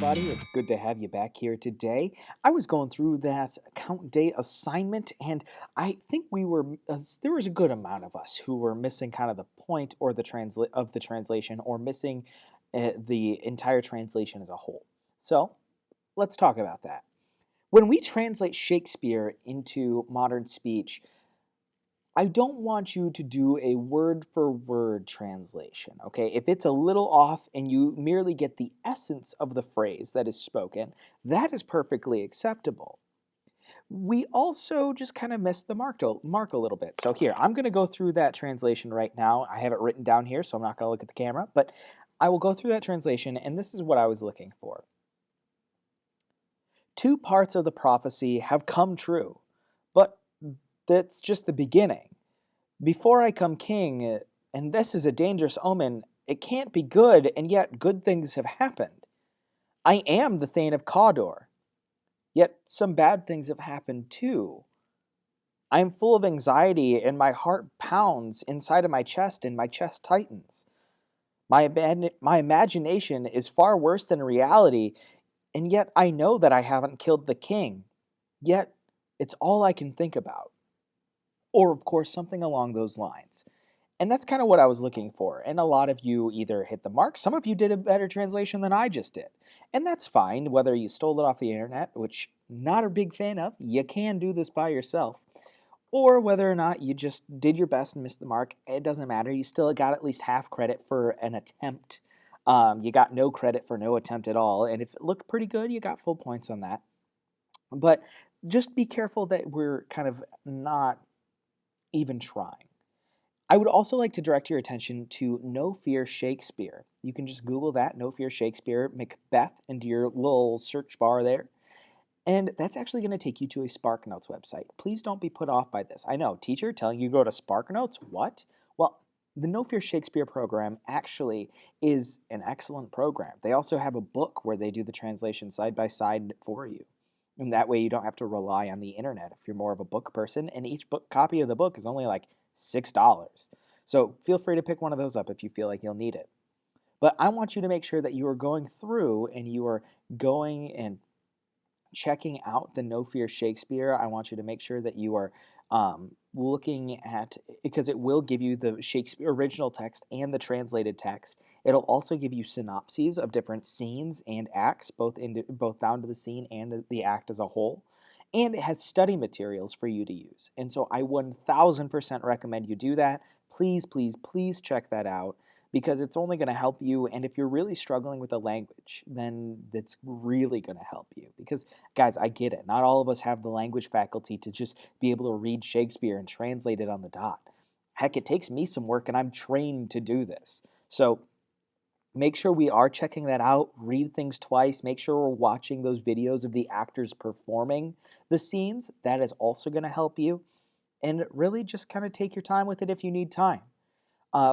everybody. It's good to have you back here today. I was going through that count day assignment, and I think there was a good amount of us who were missing kind of the point or the translation, or missing the entire translation as a whole. So let's talk about that. When we translate Shakespeare into modern speech, I don't want you to do a word for word translation, okay? If it's a little off and you merely get the essence of the phrase that is spoken, that is perfectly acceptable. We also just kind of missed the mark a little bit. So here, I'm going to go through that translation right now. I have it written down here, so I'm not going to look at the camera, but I will go through that translation, and this is what I was looking for. Two parts of the prophecy have come true, but that's just the beginning. Before I come king, and this is a dangerous omen, it can't be good, and yet good things have happened. I am the Thane of Cawdor, yet some bad things have happened too. I am full of anxiety, and my heart pounds inside of my chest, and my chest tightens. My imagination is far worse than reality, and yet I know that I haven't killed the king. Yet it's all I can think about. Or, of course, something along those lines. And that's kind of what I was looking for. And a lot of you either hit the mark, some of you did a better translation than I just did. And that's fine, whether you stole it off the internet, which not a big fan of, you can do this by yourself, or whether or not you just did your best and missed the mark, it doesn't matter. You still got at least half credit for an attempt. You got no credit for no attempt at all. And if it looked pretty good, you got full points on that. But just be careful that we're kind of not even trying. I would also like to direct your attention to No Fear Shakespeare. You can just Google that, No Fear Shakespeare, Macbeth, into your little search bar there. And that's actually going to take you to a SparkNotes website. Please don't be put off by this. I know, teacher telling you to go to SparkNotes? What? Well, the No Fear Shakespeare program actually is an excellent program. They also have a book where they do the translation side by side for you. And that way you don't have to rely on the internet if you're more of a book person. And each book copy of the book is only like $6. So feel free to pick one of those up if you feel like you'll need it. But I want you to make sure that you are going through and you are going and checking out the No Fear Shakespeare. I want you to make sure that you are looking at, because it will give you the Shakespeare original text and the translated text. It'll also give you synopses of different scenes and acts, both down to the scene and the act as a whole. And it has study materials for you to use. And so I 1000% recommend you do that. Please, please, please check that out, because it's only going to help you. And if you're really struggling with a language, then that's really going to help you. Because, guys, I get it. Not all of us have the language faculty to just be able to read Shakespeare and translate it on the dot. Heck, it takes me some work, and I'm trained to do this. So make sure we are checking that out. Read things twice. Make sure we're watching those videos of the actors performing the scenes. That is also going to help you. And really just kind of take your time with it if you need time.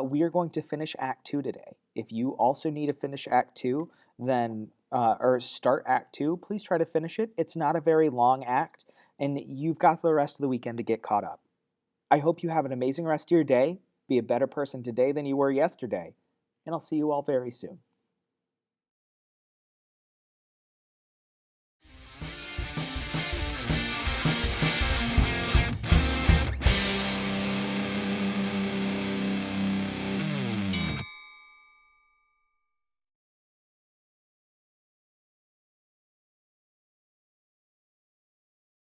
We are going to finish Act 2 today. If you also need to finish Act 2, then or start Act 2, please try to finish it. It's not a very long act, and you've got the rest of the weekend to get caught up. I hope you have an amazing rest of your day. Be a better person today than you were yesterday, and I'll see you all very soon.